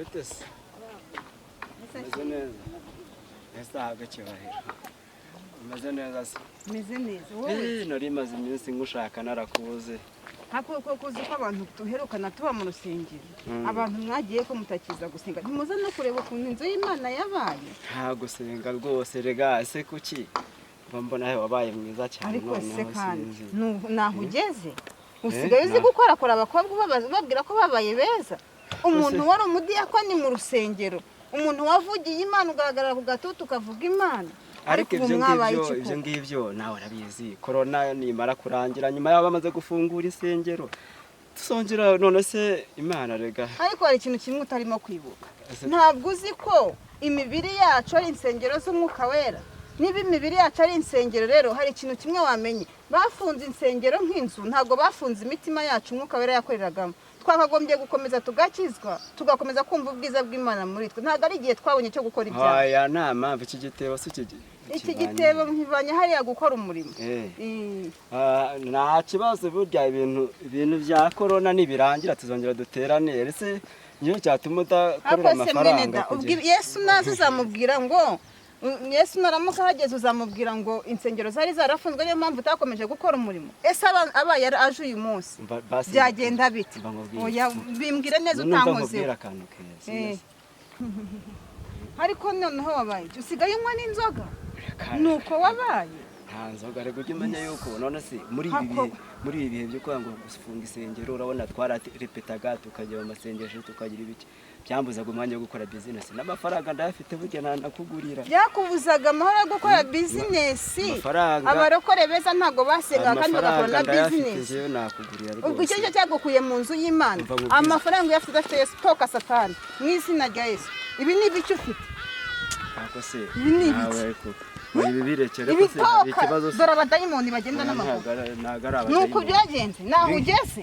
Bites. Meze neza. Ese ahagacyubahiro. Meze neza se. Meze neza wowe. Nari maze iminsi ngushaka narakubuze. Hako kuzi ko abantu tuherukana tuba mu rusengero. Abantu mwagiye ko mutakiza gusenga. Ntimuza no kureba ukuntu inzu y'Imana yabaye. Nta gusenga rwose rega se kuki. Mbona wabaye mwiza cyane ariko se kandi naho ugeze. Usigaye uzi gukora abakobwa babwira ko babaye beza. Umuntu wari umudiyakoni mu rusengero. Umuntu wavugiye Imana ugahagarara ku gatutu ukavuga Imana. Ariko ibyo ngibyo nawe arabizi corona nimara kurangira nyuma yabo bamaze gufungura isengero tusongera none se Imana rega. Ariko hari ikintu kimwe utarimo kwibuka. Ntabwo uzi ko imibiri yacu ari insengero z'Umwuka Wera. Niba imibiri yacu ari insengero rero hari ikintu kimwe wamenye. Bafunze insengero nk'inzu ntago bafunze imitima yacu Umwuka Wera yakoreragamo. Twakagombye gukomeza tugakizwa tugakomeza kumva ubwiza bw'Imana muri twe. Ntago ari igihe twabonye cyo gukora ibyaha. Aya nta mpamvu iki gitebo si iki gitebo nkivanye hariya gukora umurimo. Nta kibazo burya ibintu bya corona nibirangira tuzongera duterane ese niyo cyatuma udakorera amafaranga. Yesu nazo uzamubwira ngo Yesu naramuka hageze uzamubwira ngo insengero zari zarafunzwe niyo mpamvu utakomeje gukora umurimo. Ese abaye aje uyu munsi byagenda bite? Oya bimbwire neza utankoze. Ariko noneho wabaye usigaye unywa n'inzoga. Nuko wabaye nta nzoga rego ujye yuko none se muri ibi bihe byo kwanga gufunga isengero urabona twararepetaga tukajya mu masengesho tukagira ibiki byambuzaga umwanya wo gukora business n'amafaranga ndafite burya nakugurira byakubuzaga amahoro yo gukora business. Abarokore beza ntago basenga kandi bagakora na business. Ubwo icyo cyagukuye mu nzu y'Imana amafaranga yafite afite stock Satani mu izina rya Yesu. Ibi ni ibiki ufite? Ako se nawe ibi birekere ko se ikibazo se dora abadayimoni bagenda n'amaguru. Nuko byagenze naho ugeze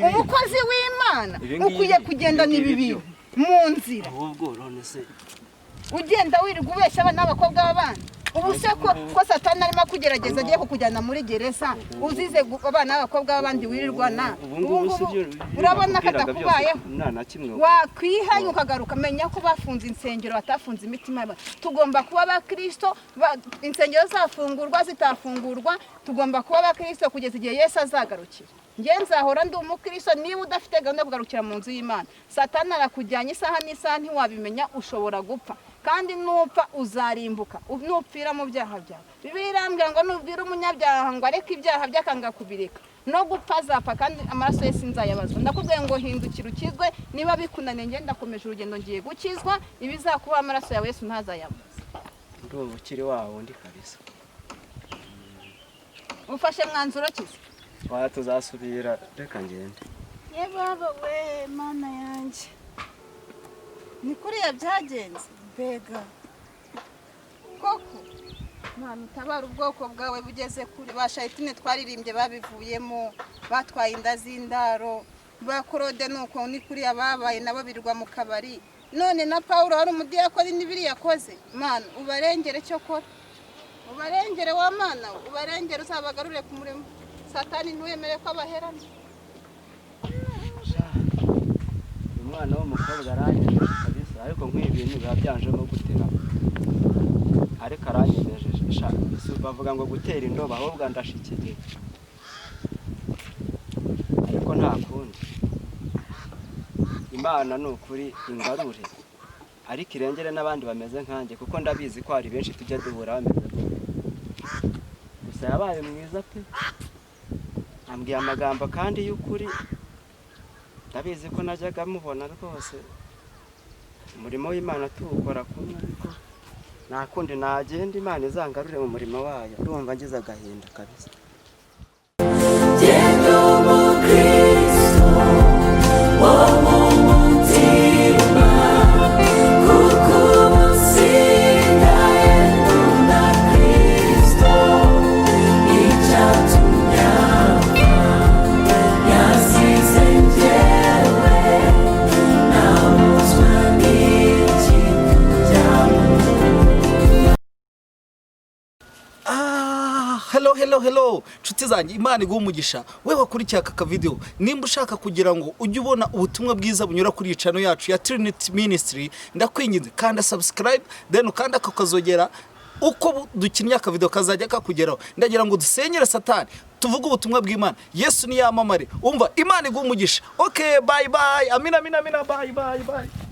umukozi w'Imana ukwiye kugenda n'ibibi mu nzira. Ahubwo none se ugenda wirirwa ubeshya abana n'abakobwa b'abandi. Ubu se ko Satani arimo kugerageza agiye kukujyana muri gereza uzize abana n'abakobwa b'abandi wirirwana. Urabona ko atakubayeho wakwihaye ukagaruka menya ko bafunze insengero batafunze imitima y'abantu. Tugomba kuba abakristo insengero zafungurwa zitafungurwa tugomba kuba abakristo kugeza igihe Yesu azagarukira. Nzahora ndi umukristo niba udafite gahunda yo kugarukira mu nzu y'Imana. Satani arakujyanye isaha n'isaha ntiwabimenya ushobora gupfa. Kandi nupfa uzarimbuka nupfira mu byaha byawe. Bibiliya irambwira ngo nubwira umunyabyaha ngo areke ibyaha byakanga kubireka no gupfa azapfa kandi amaraso ye sinzayabazwa. Ndakubwiye ngo hindukira ukizwe niba bikunaniye ngenda komeje urugendo ngiye gukizwa ibizakuba amaraso yawe Yesu ntazayabaza. Ndumva ukiri wawo ndi kabisa. Ufashe mwanzuro kiza tuzasubira reka ngende. Ye baba we Mana yanjye ni kuriya byagenze bega koko Mana utabara ubwoko bwawe bugeze kuri bashayitine twaririmbye babivuyemo batwaye inda z'indaro bakorode nuko ni kuriya babaye nabo birirwa mu kabari. None na Paulo hari umudiyakoni n'ibiri yakoze. Mana ubarengere cyo kora ubarengere wa Mana ubarengere uzabagarure ku murimo. Satani ntuwemere ko abaherana. Umwana w'umukobwa aranyejeje kabisa ariko nk'ibintu biba byanjemo gutera ariko aranyejeje bavuga ngo gutera indobo ahubwo ndashikije ariko nta kundi Imana ni ukuri ingarure ariko irengere n'abandi bameze nkanjye kuko ndabizi ko hari benshi tujya duhura bameze gusa yabaye mwiza pe ambwiye amagambo kandi y'ukuri ndabizi ko najyaga mubona rwose umurimo w'Imana tuwukora kumwe ariko nta kundi nagenda Imana izangarure mu murimo wayo. Ndumva ngize agahinda kabisa. Genda Umukiristo wo mu mutima kuko usigaye nkunda Kristo icyatumye yasize njyewe nabuzwa n'iki Hello nshuti zanjye Imana iguha umugisha. We wakurikiye aka video nimba ushaka kugira ngo ujye ubona ubutumwa bwiza bunyura kuri channel yacu ya Trinity Ministries ndakwinginze kanda subscribe then ukanda kakazogera uko dukinnye akavido kazajya kakugeraho. Ndagira ngo dusenyere Satani, tuvuge ubutumwa bw'Imana. Yesu ni yamamare. Umva, Imana iguha umugisha. Okay, bye bye. Amina, amina, amina, bye bye bye.